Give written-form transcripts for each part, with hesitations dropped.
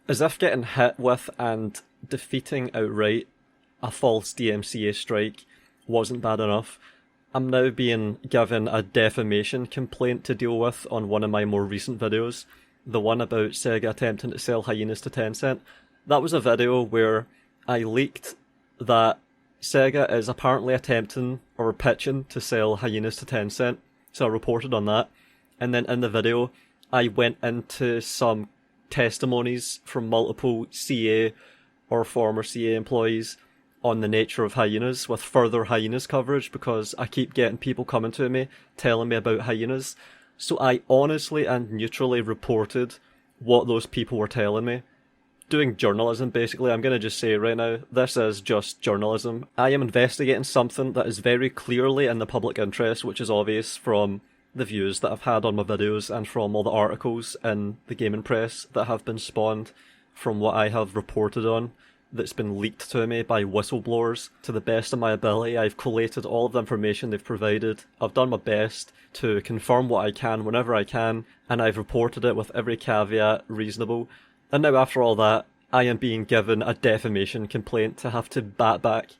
As if getting hit with and defeating outright a false DMCA strike wasn't bad enough, I'm now being given a defamation complaint to deal with on one of my more recent videos, the one about Sega attempting to sell Hyenas to Tencent. That was a video where I leaked that Sega is apparently attempting or pitching to sell Hyenas to Tencent, so I reported on that. And then in the video, I went into some testimonies from multiple CA or former CA employees on the nature of Hyenas, with further Hyenas coverage, because I keep getting people coming to me telling me about Hyenas. So I honestly and neutrally reported what those people were telling me. Doing journalism, basically. I'm going to just say right now, this is just journalism. I am investigating something that is very clearly in the public interest, which is obvious from the views that I've had on my videos and from all the articles in the gaming press that have been spawned from what I have reported on, that's been leaked to me by whistleblowers. To the best of my ability, I've collated all of the information they've provided. I've done my best to confirm what I can whenever I can, and I've reported it with every caveat reasonable. And now after all that, I am being given a defamation complaint to have to bat back.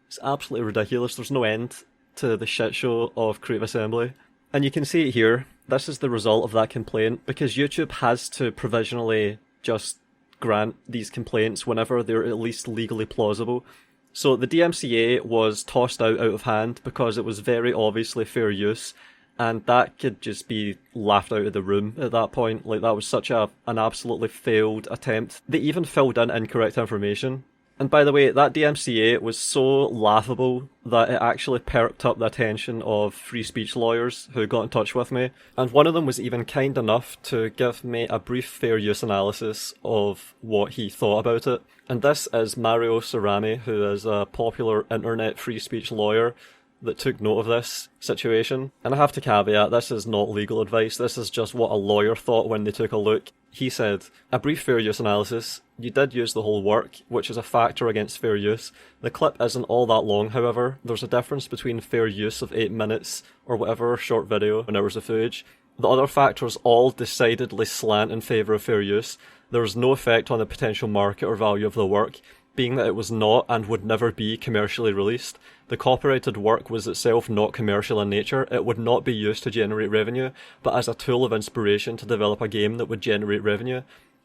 It's absolutely ridiculous. There's no end to the shit show of Creative Assembly. And you can see it here. This is the result of that complaint, because YouTube has to provisionally just grant these complaints whenever they're at least legally plausible. So the DMCA was tossed out of hand because it was very obviously fair use, and that could just be laughed out of the room at that point. Like, that was such an absolutely failed attempt. They even filled in incorrect information. And by the way, that DMCA was so laughable that it actually perked up the attention of free speech lawyers who got in touch with me. And one of them was even kind enough to give me a brief fair use analysis of what he thought about it. And this is Mario Cerami, who is a popular internet free speech lawyer that took note of this situation. And I have to caveat, this is not legal advice, this is just what a lawyer thought when they took a look. He said, "A brief fair use analysis. You did use the whole work, which is a factor against fair use. The clip isn't all that long, however. There's a difference between fair use of 8 minutes, or whatever short video, and hours of footage. The other factors all decidedly slant in favour of fair use. There was no effect on the potential market or value of the work, being that it was not and would never be commercially released. The copyrighted work was itself not commercial in nature. It would not be used to generate revenue, but as a tool of inspiration to develop a game that would generate revenue.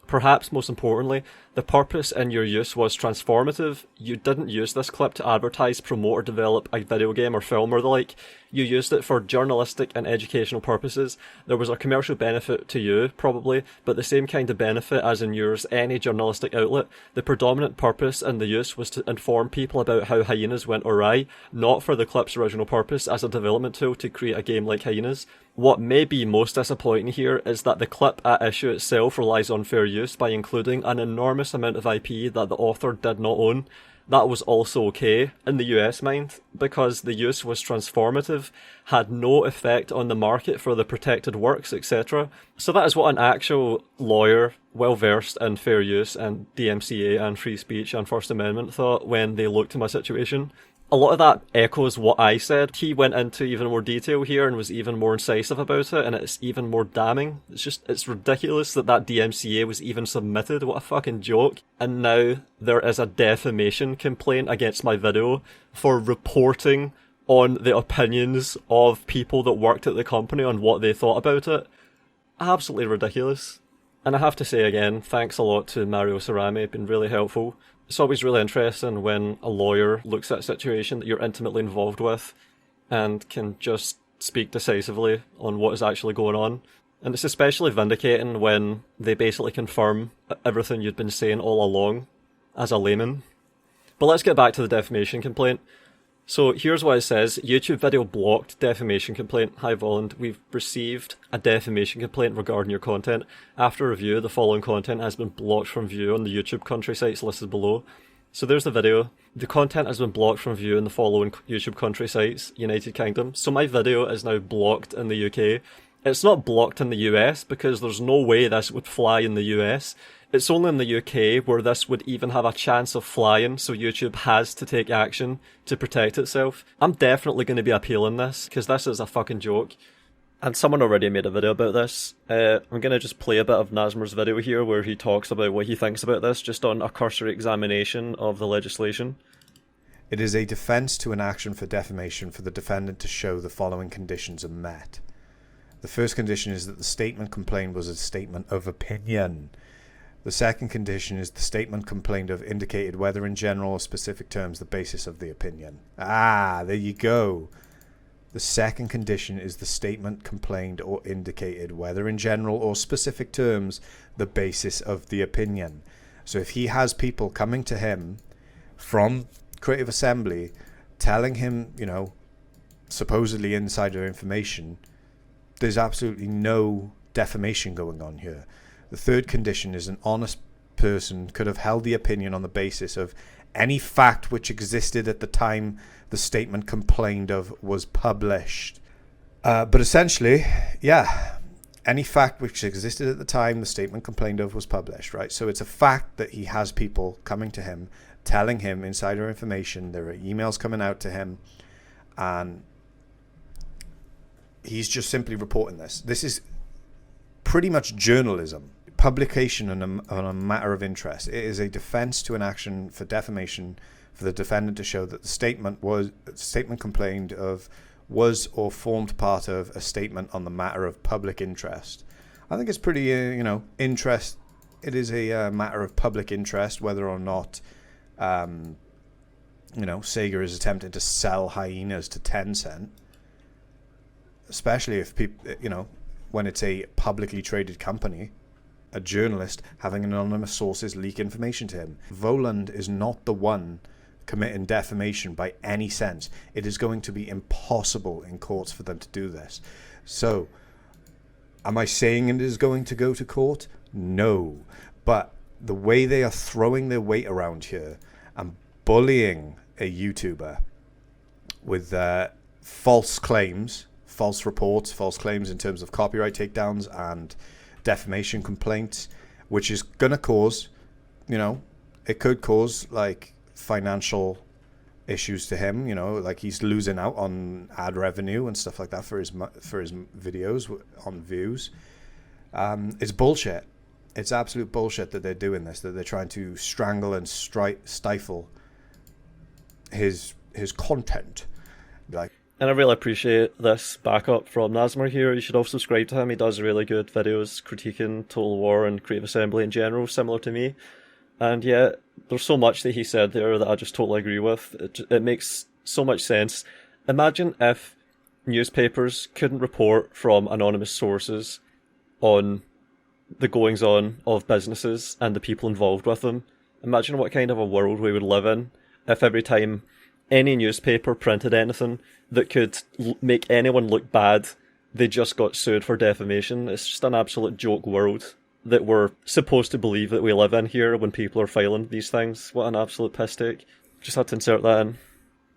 Perhaps most importantly, the purpose in your use was transformative. You didn't use this clip to advertise, promote, or develop a video game or film or the like. You used it for journalistic and educational purposes. There was a commercial benefit to you, probably, but the same kind of benefit as in yours any journalistic outlet. The predominant purpose in the use was to inform people about how Hyenas went awry, not for the clip's original purpose as a development tool to create a game like Hyenas. What may be most disappointing here is that the clip at issue itself relies on fair use by including an enormous amount of IP that the author did not own. That was also okay, in the US mind, because the use was transformative, had no effect on the market for the protected works, etc. So that is what an actual lawyer, well versed in fair use and DMCA and free speech and First Amendment, thought when they looked at my situation. A lot of that echoes what I said. He went into even more detail here and was even more incisive about it, and it's even more damning. It's ridiculous that that DMCA was even submitted. What a fucking joke. And now there is a defamation complaint against my video for reporting on the opinions of people that worked at the company on what they thought about it. Absolutely ridiculous. And I have to say again, thanks a lot to Mario Cerami, been really helpful. It's always really interesting when a lawyer looks at a situation that you're intimately involved with and can just speak decisively on what is actually going on. And it's especially vindicating when they basically confirm everything you'd been saying all along as a layman. But let's get back to the defamation complaint. So here's what it says. YouTube video blocked, defamation complaint. Hi Volound, we've received a defamation complaint regarding your content. After review, the following content has been blocked from view on the YouTube country sites listed below. So there's the video. The content has been blocked from view in the following YouTube country sites, United Kingdom. So my video is now blocked in the UK. It's not blocked in the US because there's no way this would fly in the US. It's only in the UK where this would even have a chance of flying, so YouTube has to take action to protect itself. I'm definitely going to be appealing this, because this is a fucking joke. And someone already made a video about this. I'm going to just play a bit of Nasmer's video here where he talks about what he thinks about this, just on a cursory examination of the legislation. It is a defence to an action for defamation for the defendant to show the following conditions are met. The first condition is that the statement complained was a statement of opinion. The second condition is the statement complained of indicated whether in general or specific terms the basis of the opinion. Ah, there you go. The second condition is the statement complained or indicated whether in general or specific terms the basis of the opinion. So if he has people coming to him from Creative Assembly telling him, you know, supposedly insider information, there's absolutely no defamation going on here. The third condition is an honest person could have held the opinion on the basis of any fact which existed at the time the statement complained of was published. But essentially, yeah, any fact which existed at the time the statement complained of was published, right? So it's a fact that he has people coming to him, telling him insider information. There are emails coming out to him, and he's just simply reporting this. This is pretty much journalism. Publication on a matter of interest. It is a defence to an action for defamation for the defendant to show that the statement complained of was or formed part of a statement on the matter of public interest. I think it's pretty, interest. It is a matter of public interest whether or not, Sega is attempting to sell Hyenas to Tencent, especially if people, when it's a publicly traded company. A journalist having anonymous sources leak information to him. Volound is not the one committing defamation by any sense. It is going to be impossible in courts for them to do this. So, am I saying it is going to go to court? No. But the way they are throwing their weight around here and bullying a YouTuber with false claims, false reports, false claims in terms of copyright takedowns and defamation complaints, which is going to cause, it could cause like financial issues to him, like he's losing out on ad revenue and stuff like that for his videos on views. It's bullshit. It's absolute bullshit that they're doing this, that they're trying to strangle and stifle his content. And I really appreciate this backup from Nasmer here. You should all subscribe to him. He does really good videos critiquing Total War and Creative Assembly in general, similar to me. And yeah, there's so much that he said there that I just totally agree with. It makes so much sense. Imagine if newspapers couldn't report from anonymous sources on the goings-on of businesses and the people involved with them. Imagine what kind of a world we would live in if every time any newspaper printed anything that could make anyone look bad, they just got sued for defamation. It's just an absolute joke world that we're supposed to believe that we live in here when people are filing these things. What an absolute piss take. Just had to insert that in.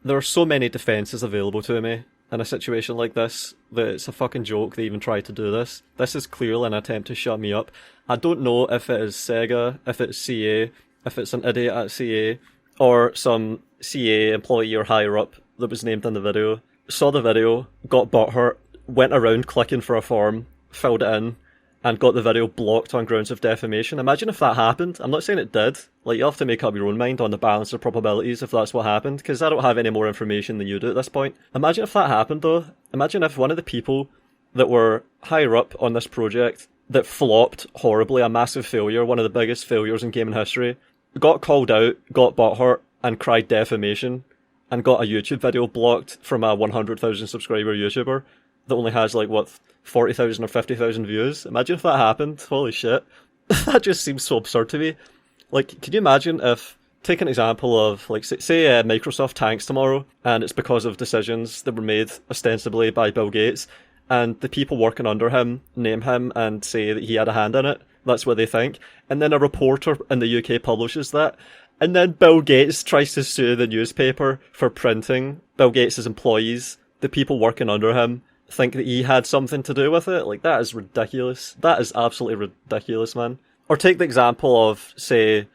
There are so many defences available to me in a situation like this that it's a fucking joke they even tried to do this. This is clearly an attempt to shut me up. I don't know if it is Sega, if it's CA, if it's an idiot at CA, or some CA employee or higher up that was named in the video, saw the video, got butthurt, went around clicking for a form, filled it in, and got the video blocked on grounds of defamation. Imagine if that happened. I'm not saying it did. Like, you have to make up your own mind on the balance of probabilities if that's what happened, because I don't have any more information than you do at this point. Imagine if that happened, though. Imagine if one of the people that were higher up on this project, that flopped horribly, a massive failure, one of the biggest failures in gaming history, got called out, got butthurt, and cried defamation, and got a YouTube video blocked from a 100,000 subscriber YouTuber that only has 40,000 or 50,000 views. Imagine if that happened. Holy shit. That just seems so absurd to me. Can you imagine if, take an example of, say Microsoft tanks tomorrow, and it's because of decisions that were made ostensibly by Bill Gates, and the people working under him name him and say that he had a hand in it. That's what they think. And then a reporter in the UK publishes that. And then Bill Gates tries to sue the newspaper for printing. Bill Gates' employees, the people working under him, think that he had something to do with it. That is ridiculous. That is absolutely ridiculous, man. Or take the example of, say,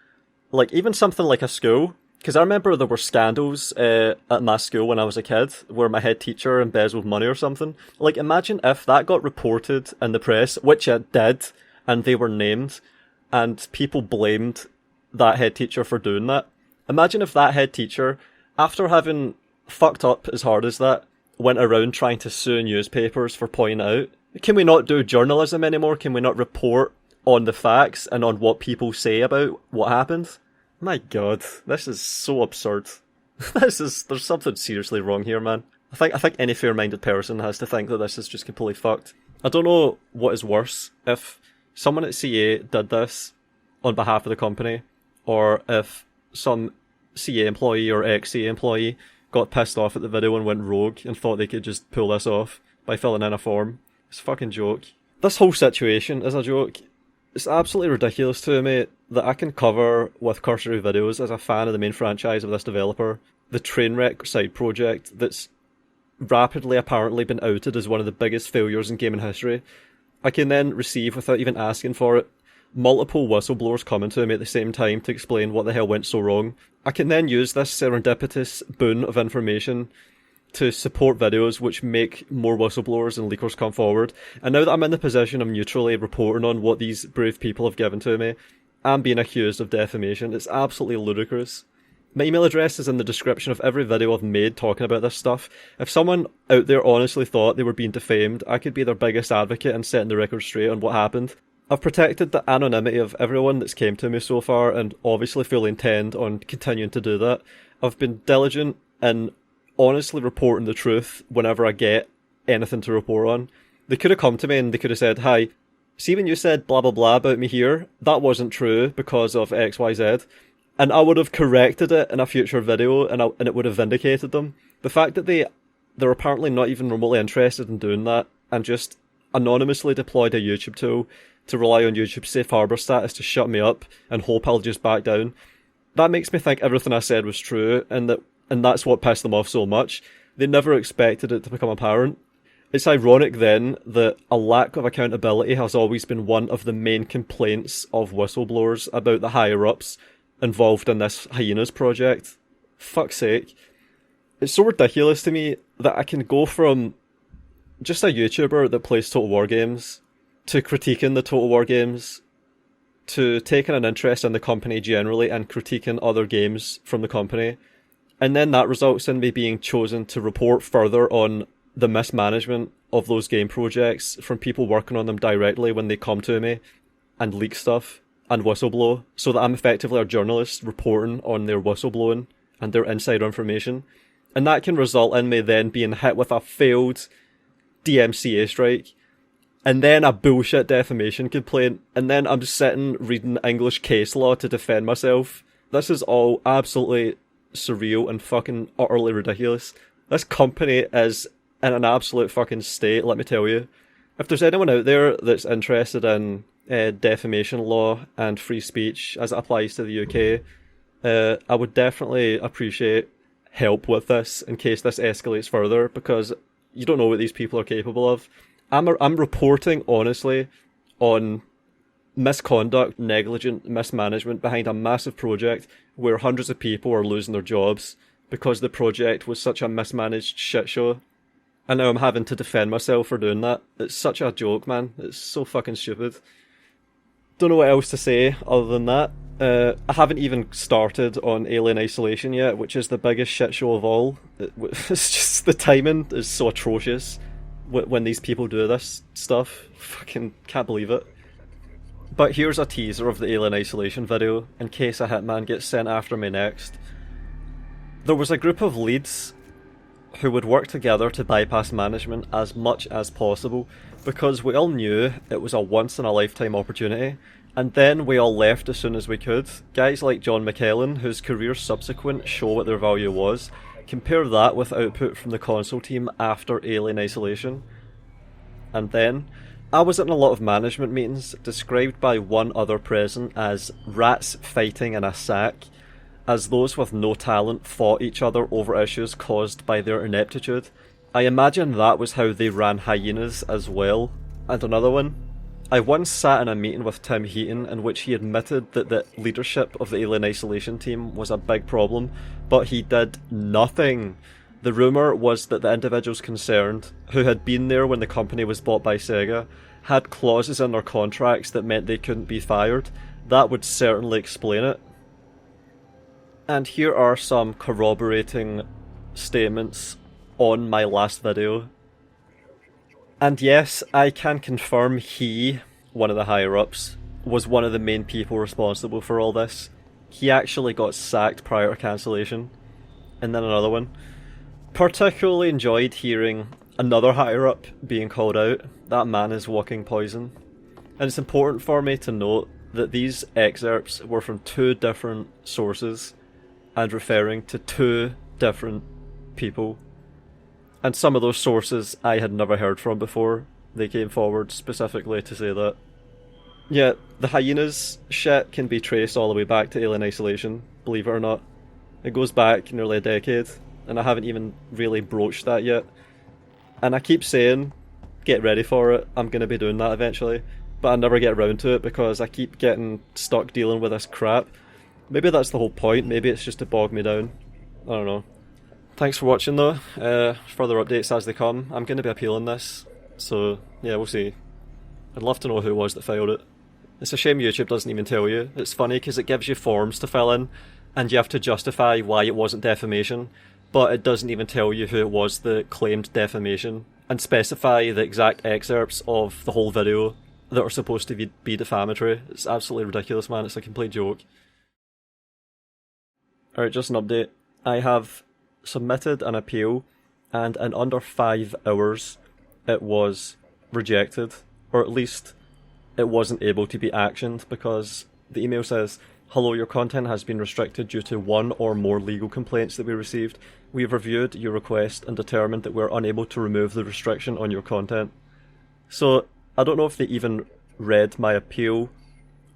even something like a school. Because I remember there were scandals at my school when I was a kid, where my head teacher embezzled money or something. Like, imagine if that got reported in the press, which it did, and they were named, and people blamed that head teacher for doing that. Imagine if that head teacher, after having fucked up as hard as that, went around trying to sue newspapers for pointing out. Can we not do journalism anymore? Can we not report on the facts and on what people say about what happened? My god, this is so absurd. There's something seriously wrong here, man. I think any fair-minded person has to think that this is just completely fucked. I don't know what is worse, if someone at CA did this on behalf of the company, or if some CA employee or ex-CA employee got pissed off at the video and went rogue and thought they could just pull this off by filling in a form. It's a fucking joke. This whole situation is a joke. It's absolutely ridiculous to me that I can cover with cursory videos as a fan of the main franchise of this developer, the Trainwreck side project that's rapidly apparently been outed as one of the biggest failures in gaming history. I can then receive, without even asking for it, multiple whistleblowers coming to me at the same time to explain what the hell went so wrong. I can then use this serendipitous boon of information to support videos which make more whistleblowers and leakers come forward. And now that I'm in the position of neutrally reporting on what these brave people have given to me, I'm being accused of defamation. It's absolutely ludicrous. My email address is in the description of every video I've made talking about this stuff. If someone out there honestly thought they were being defamed, I could be their biggest advocate in setting the record straight on what happened. I've protected the anonymity of everyone that's came to me so far, and obviously fully intend on continuing to do that. I've been diligent in honestly reporting the truth whenever I get anything to report on. They could have come to me and they could have said, "Hi, see when you said blah blah blah about me here, that wasn't true because of XYZ." And I would have corrected it in a future video, and it would have vindicated them. The fact that they're apparently not even remotely interested in doing that, and just anonymously deployed a YouTube tool to rely on YouTube's safe harbor status to shut me up and hope I'll just back down, that makes me think everything I said was true, and that's what pissed them off so much. They never expected it to become apparent. It's ironic then that a lack of accountability has always been one of the main complaints of whistleblowers about the higher-ups involved in this Hyenas project. Fuck's sake. It's so ridiculous to me that I can go from just a YouTuber that plays Total War games to critiquing the Total War games to taking an interest in the company generally and critiquing other games from the company. And then that results in me being chosen to report further on the mismanagement of those game projects from people working on them directly when they come to me and leak stuff and whistleblow, so that I'm effectively a journalist reporting on their whistleblowing and their insider information. And that can result in me then being hit with a failed DMCA strike, and then a bullshit defamation complaint, and then I'm just sitting reading English case law to defend myself. This is all absolutely surreal and fucking utterly ridiculous. This company is in an absolute fucking state, let me tell you. If there's anyone out there that's interested in defamation law and free speech as it applies to the UK, I would definitely appreciate help with this in case this escalates further, because you don't know what these people are capable of. I'm reporting honestly on misconduct, negligent mismanagement behind a massive project where hundreds of people are losing their jobs because the project was such a mismanaged shit show. And now I'm having to defend myself for doing that. It's such a joke, man. It's so fucking stupid. Don't know what else to say other than that. I haven't even started on Alien Isolation yet, which is the biggest shit show of all. It's just, the timing is so atrocious when these people do this stuff. Fucking can't believe it. But here's a teaser of the Alien Isolation video, in case a hitman gets sent after me next. There was a group of leads who would work together to bypass management as much as possible, because we all knew it was a once-in-a-lifetime opportunity, and then we all left as soon as we could. Guys like John McKellen, whose careers subsequent show what their value was. Compare that with output from the console team after Alien Isolation. And then, I was in a lot of management meetings, described by one other present as rats fighting in a sack, as those with no talent fought each other over issues caused by their ineptitude. I imagine that was how they ran Hyenas as well. And another one, I once sat in a meeting with Tim Heaton in which he admitted that the leadership of the alien isolation team was a big problem, but he did nothing. The rumour was that the individuals concerned, who had been there when the company was bought by Sega, had clauses in their contracts that meant they couldn't be fired. That would certainly explain it. And here are some corroborating statements on my last video. And yes, I can confirm he, one of the higher-ups, was one of the main people responsible for all this. He actually got sacked prior to cancellation. And then another one. Particularly enjoyed hearing another higher-up being called out. That man is walking poison. And it's important for me to note that these excerpts were from 2 different sources and referring to 2 different people. And some of those sources I had never heard from before. They came forward specifically to say that. Yeah, the Hyenas shit can be traced all the way back to alien isolation, believe it or not. It goes back nearly a decade, and I haven't even really broached that yet. And I keep saying, get ready for it, I'm going to be doing that eventually, but I never get around to it because I keep getting stuck dealing with this crap. Maybe that's the whole point, maybe it's just to bog me down. I don't know. Thanks for watching though. Further updates as they come. I'm going to be appealing this, so yeah, we'll see. I'd love to know who it was that filed it. It's a shame YouTube doesn't even tell you. It's funny because it gives you forms to fill in, and you have to justify why it wasn't defamation, but it doesn't even tell you who it was that claimed defamation, and specify the exact excerpts of the whole video that are supposed to be defamatory. It's absolutely ridiculous, man. It's a complete joke. Alright, just an update. I have submitted an appeal, and in under 5 hours it was rejected, or at least it wasn't able to be actioned, because the email says, "Hello, your content has been restricted due to 1 or more legal complaints that we received. We have reviewed your request and determined that we're unable to remove the restriction on your content." So I don't know if they even read my appeal,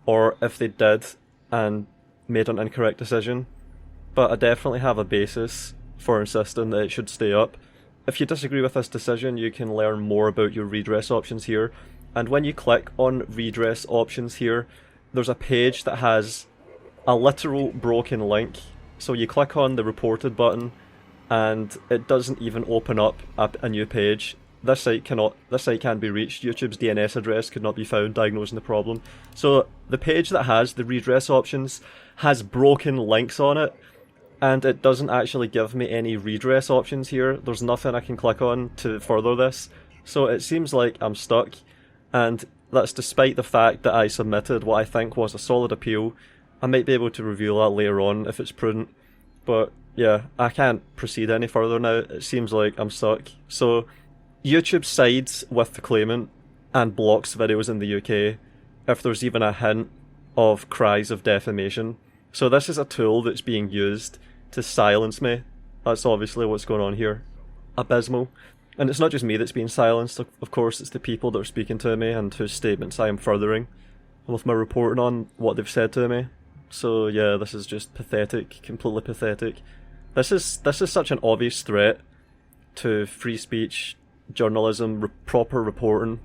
or if they did and made an incorrect decision, but I definitely have a basis for insisting that it should stay up. If you disagree with this decision, you can learn more about your redress options here, and when you click on redress options here, there's a page that has a literal broken link. So you click on the reported button and it doesn't even open up a new page. This site can't be reached. YouTube's DNS address could not be found diagnosing the problem. So the page that has the redress options has broken links on it, and it doesn't actually give me any redress options here. There's nothing I can click on to further this. So it seems like I'm stuck, and that's despite the fact that I submitted what I think was a solid appeal. I might be able to review that later on if it's prudent, but yeah, I can't proceed any further now. It seems like I'm stuck. So YouTube sides with the claimant and blocks videos in the UK if there's even a hint of cries of defamation. So this is a tool that's being used to silence me. That's obviously what's going on here. Abysmal. And it's not just me that's being silenced, of course it's the people that are speaking to me and whose statements I am furthering with my reporting on what they've said to me. So yeah, this is just pathetic, completely pathetic. This is such an obvious threat to free speech, journalism, proper reporting,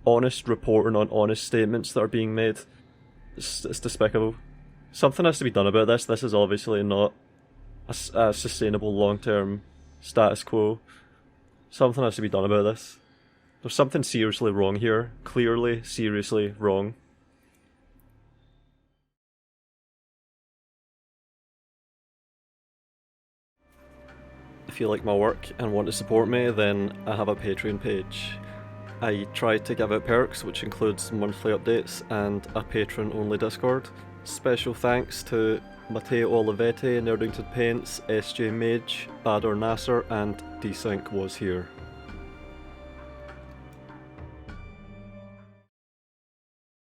honest reporting on honest statements that are being made. It's despicable. Something has to be done about this. This is obviously not a sustainable long-term status quo. Something has to be done about this. There's something seriously wrong here. Clearly, seriously wrong. If you like my work and want to support me, then I have a Patreon page. I try to give out perks, which includes monthly updates and a patron-only Discord. Special thanks to Matteo Olivetti, Nerdington Paints, SJ Mage, Bador Nasser, and Desync was here.